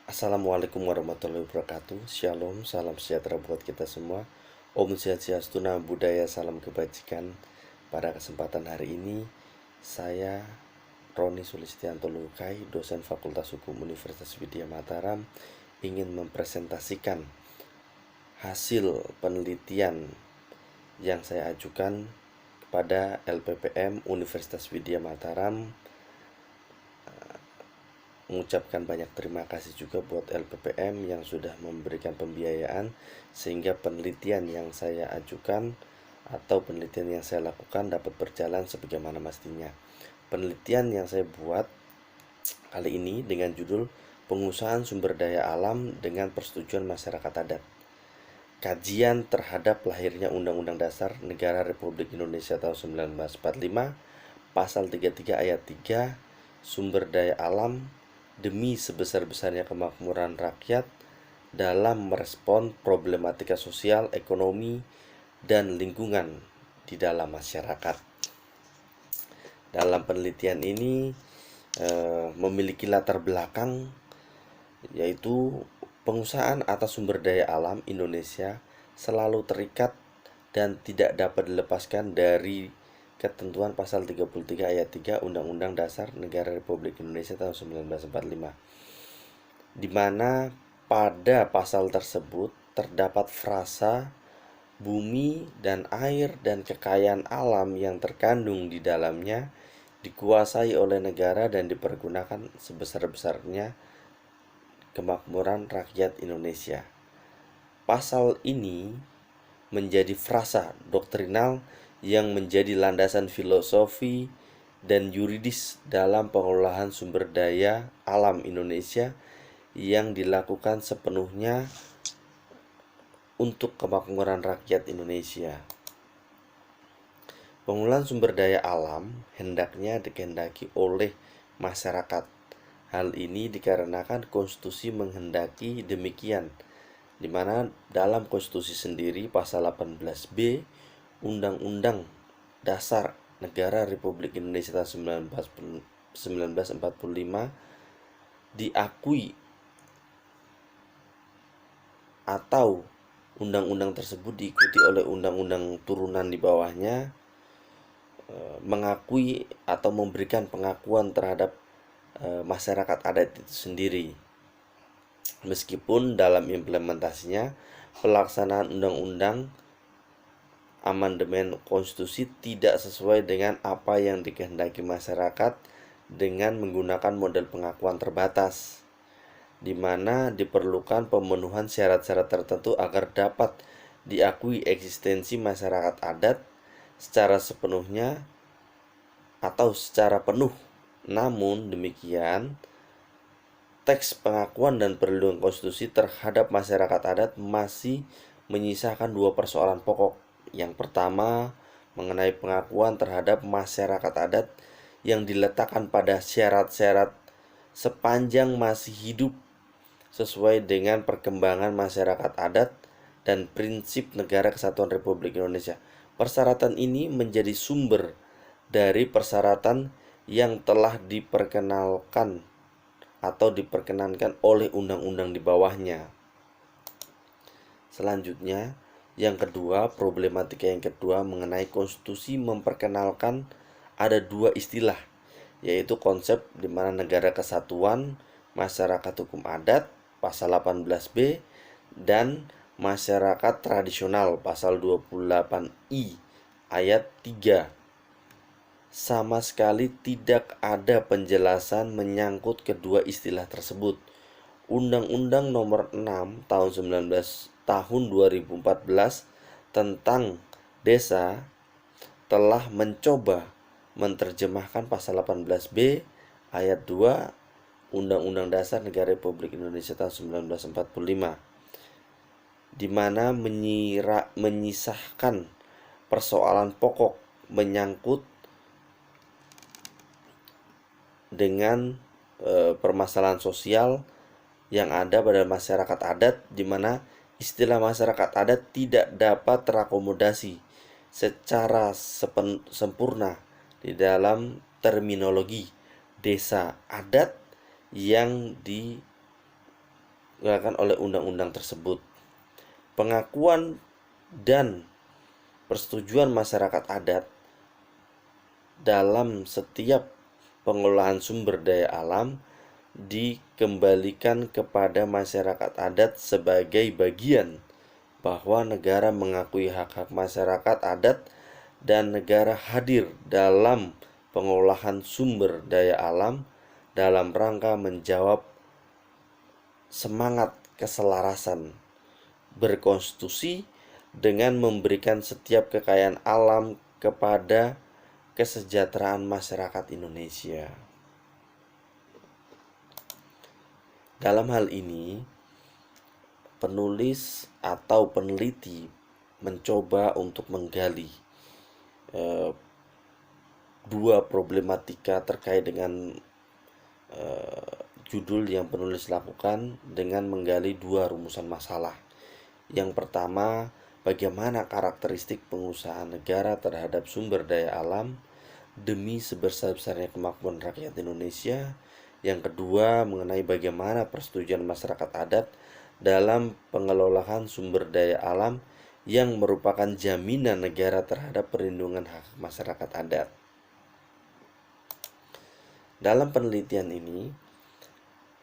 Assalamualaikum warahmatullahi wabarakatuh. Shalom, salam sejahtera buat kita semua. Om Swastiastu, Namo Buddhaya, salam kebajikan. Pada kesempatan hari ini, saya Roni Sulistianto Lukai, dosen Fakultas Hukum Universitas Widya Mataram, ingin mempresentasikan hasil penelitian yang saya ajukan kepada LPPM Universitas Widya Mataram. Mengucapkan banyak terima kasih juga buat LPPM yang sudah memberikan pembiayaan sehingga penelitian yang saya ajukan atau penelitian yang saya lakukan dapat berjalan sebagaimana mestinya. Penelitian yang saya buat kali ini dengan judul Pengusahaan Sumber Daya Alam dengan Persetujuan Masyarakat Adat. Kajian terhadap lahirnya Undang-Undang Dasar Negara Republik Indonesia tahun 1945, Pasal 33 ayat 3, sumber daya alam demi sebesar-besarnya kemakmuran rakyat dalam merespon problematika sosial, ekonomi, dan lingkungan di dalam masyarakat. Dalam penelitian ini memiliki latar belakang yaitu pengusahaan atas sumber daya alam Indonesia selalu terikat dan tidak dapat dilepaskan dari ketentuan pasal 33 ayat 3 Undang-Undang Dasar Negara Republik Indonesia tahun 1945, di mana pada pasal tersebut terdapat frasa bumi dan air dan kekayaan alam yang terkandung di dalamnya dikuasai oleh negara dan dipergunakan sebesar-besarnya kemakmuran rakyat Indonesia. Pasal ini menjadi frasa doktrinal yang menjadi landasan filosofi dan yuridis dalam pengelolaan sumber daya alam Indonesia yang dilakukan sepenuhnya untuk kemakmuran rakyat Indonesia. Pengelolaan sumber daya alam hendaknya dikehendaki oleh masyarakat. Hal ini dikarenakan konstitusi menghendaki demikian, di mana dalam konstitusi sendiri pasal 18B Undang-Undang Dasar Negara Republik Indonesia tahun 1945 diakui atau undang-undang tersebut diikuti oleh undang-undang turunan di bawahnya, mengakui atau memberikan pengakuan terhadap masyarakat adat itu sendiri. Meskipun dalam implementasinya pelaksanaan undang-undang amandemen konstitusi tidak sesuai dengan apa yang dikehendaki masyarakat dengan menggunakan model pengakuan terbatas, di mana diperlukan pemenuhan syarat-syarat tertentu agar dapat diakui eksistensi masyarakat adat secara sepenuhnya atau secara penuh. Namun demikian, teks pengakuan dan perlindungan konstitusi terhadap masyarakat adat masih menyisakan dua persoalan pokok. Yang pertama, mengenai pengakuan terhadap masyarakat adat yang diletakkan pada syarat-syarat sepanjang masih hidup sesuai dengan perkembangan masyarakat adat dan prinsip Negara Kesatuan Republik Indonesia. Persyaratan ini menjadi sumber dari persyaratan yang telah diperkenalkan atau diperkenankan oleh undang-undang di bawahnya. Selanjutnya, yang kedua, problematika yang kedua mengenai konstitusi memperkenalkan ada dua istilah, yaitu konsep di mana negara kesatuan masyarakat hukum adat pasal 18B dan masyarakat tradisional pasal 28I ayat 3. Sama sekali tidak ada penjelasan menyangkut kedua istilah tersebut. Undang-Undang Nomor 6 tahun 2014 tentang desa telah mencoba menerjemahkan pasal 18B ayat 2 Undang-Undang Dasar Negara Republik Indonesia tahun 1945, di mana menyisahkan persoalan pokok menyangkut dengan permasalahan sosial yang ada pada masyarakat adat, di mana istilah masyarakat adat tidak dapat terakomodasi secara sempurna di dalam terminologi desa adat yang oleh undang-undang tersebut. Pengakuan dan persetujuan masyarakat adat dalam setiap pengelolaan sumber daya alam dikembalikan kepada masyarakat adat sebagai bagian bahwa negara mengakui hak-hak masyarakat adat dan negara hadir dalam pengolahan sumber daya alam dalam rangka menjawab semangat keselarasan berkonstitusi dengan memberikan setiap kekayaan alam kepada kesejahteraan masyarakat Indonesia. Dalam hal ini, penulis atau peneliti mencoba untuk menggali dua problematika terkait dengan judul yang penulis lakukan dengan menggali dua rumusan masalah. Yang pertama, bagaimana karakteristik pengusahaan negara terhadap sumber daya alam demi sebesar-besarnya kemampuan rakyat Indonesia. Yang kedua, mengenai bagaimana persetujuan masyarakat adat dalam pengelolaan sumber daya alam yang merupakan jaminan negara terhadap perlindungan hak masyarakat adat. Dalam penelitian ini,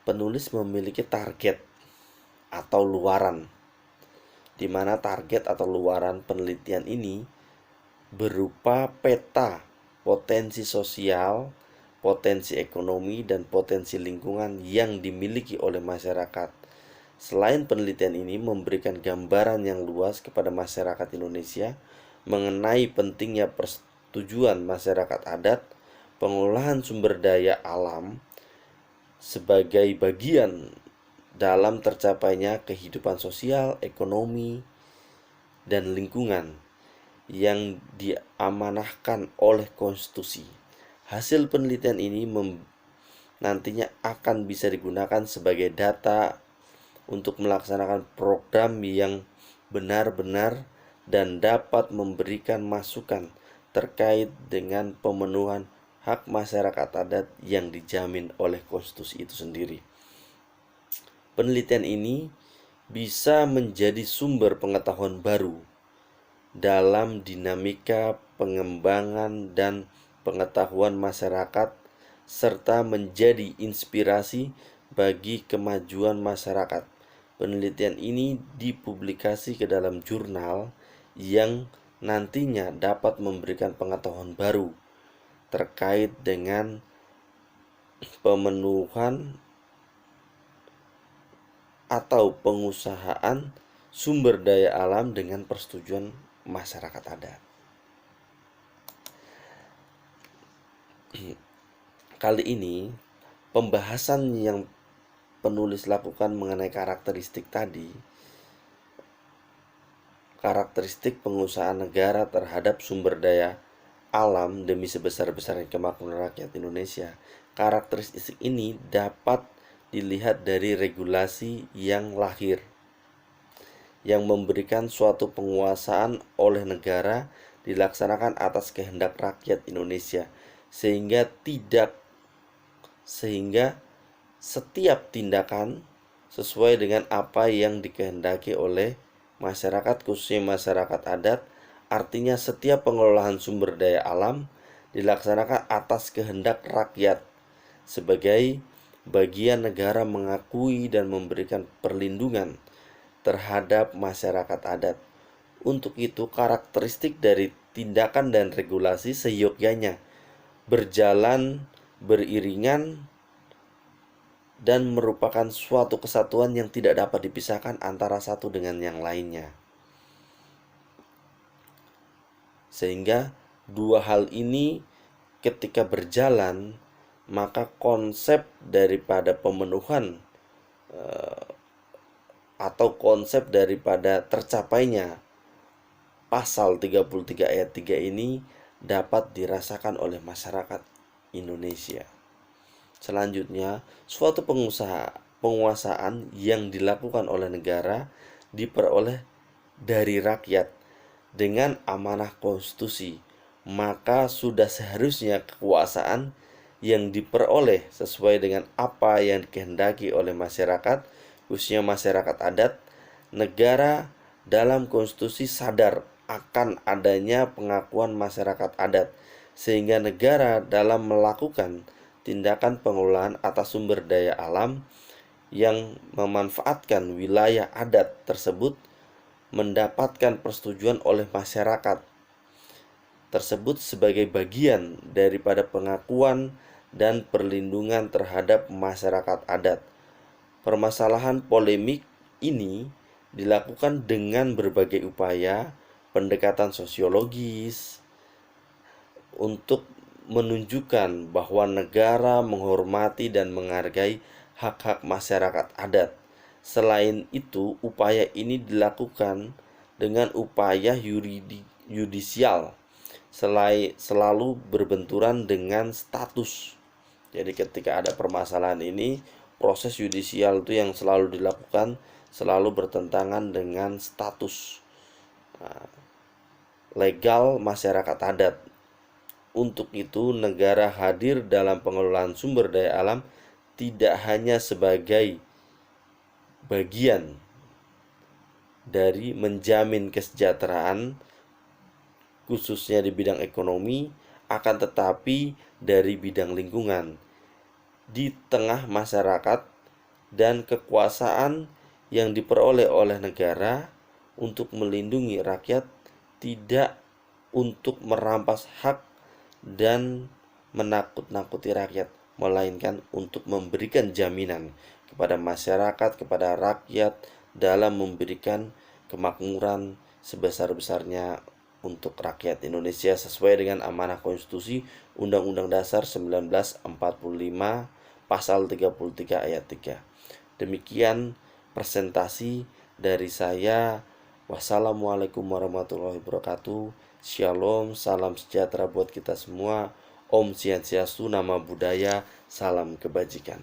penulis memiliki target atau luaran, di mana target atau luaran penelitian ini berupa peta potensi sosial, potensi ekonomi, dan potensi lingkungan yang dimiliki oleh masyarakat. Selain penelitian ini memberikan gambaran yang luas kepada masyarakat Indonesia mengenai pentingnya persetujuan masyarakat adat, pengolahan sumber daya alam sebagai bagian dalam tercapainya kehidupan sosial, ekonomi, dan lingkungan yang diamanahkan oleh konstitusi. Hasil penelitian ini nantinya akan bisa digunakan sebagai data untuk melaksanakan program yang benar-benar dan dapat memberikan masukan terkait dengan pemenuhan hak masyarakat adat yang dijamin oleh konstitusi itu sendiri. Penelitian ini bisa menjadi sumber pengetahuan baru dalam dinamika pengembangan dan pengetahuan masyarakat serta menjadi inspirasi bagi kemajuan masyarakat. Penelitian ini dipublikasi ke dalam jurnal yang nantinya dapat memberikan pengetahuan baru terkait dengan pemenuhan atau pengusahaan sumber daya alam dengan persetujuan masyarakat adat. Kali ini pembahasan yang penulis lakukan mengenai karakteristik tadi, karakteristik pengusahaan negara terhadap sumber daya alam demi sebesar-besarnya kemakmuran rakyat Indonesia. Karakteristik ini dapat dilihat dari regulasi yang lahir, yang memberikan suatu penguasaan oleh negara dilaksanakan atas kehendak rakyat Indonesia, sehingga setiap tindakan sesuai dengan apa yang dikehendaki oleh masyarakat, khususnya masyarakat adat. Artinya setiap pengelolaan sumber daya alam dilaksanakan atas kehendak rakyat sebagai bagian negara mengakui dan memberikan perlindungan terhadap masyarakat adat. Untuk itu, karakteristik dari tindakan dan regulasi seyogyanya berjalan beriringan dan merupakan suatu kesatuan yang tidak dapat dipisahkan antara satu dengan yang lainnya. Sehingga dua hal ini ketika berjalan, maka konsep daripada pemenuhan atau konsep daripada tercapainya pasal 33 ayat 3 ini dapat dirasakan oleh masyarakat Indonesia. Selanjutnya, suatu penguasaan yang dilakukan oleh negara diperoleh dari rakyat dengan amanah konstitusi, maka sudah seharusnya kekuasaan yang diperoleh sesuai dengan apa yang dikehendaki oleh masyarakat khususnya masyarakat adat, negara dalam konstitusi sadar akan adanya pengakuan masyarakat adat, sehingga negara dalam melakukan tindakan pengelolaan atas sumber daya alam yang memanfaatkan wilayah adat tersebut mendapatkan persetujuan oleh masyarakat tersebut sebagai bagian daripada pengakuan dan perlindungan terhadap masyarakat adat. Permasalahan polemik ini dilakukan dengan berbagai upaya pendekatan sosiologis untuk menunjukkan bahwa negara menghormati dan menghargai hak-hak masyarakat adat. Selain itu, upaya ini dilakukan dengan upaya yudisial selalu berbenturan dengan status. Jadi ketika ada permasalahan ini, proses yudisial itu yang selalu dilakukan selalu bertentangan dengan status legal masyarakat adat. Untuk itu, negara hadir dalam pengelolaan sumber daya alam tidak hanya sebagai bagian dari menjamin kesejahteraan khususnya di bidang ekonomi, akan tetapi dari bidang lingkungan. Di tengah masyarakat dan kekuasaan yang diperoleh oleh negara untuk melindungi rakyat, tidak untuk merampas hak dan menakut-nakuti rakyat, melainkan untuk memberikan jaminan kepada masyarakat, kepada rakyat dalam memberikan kemakmuran sebesar-besarnya untuk rakyat Indonesia sesuai dengan amanah konstitusi Undang-Undang Dasar 1945 pasal 33 ayat 3. Demikian presentasi dari saya. Wassalamualaikum warahmatullahi wabarakatuh. Shalom, salam sejahtera buat kita semua. Om Swastiastu, Namo Buddhaya, salam kebajikan.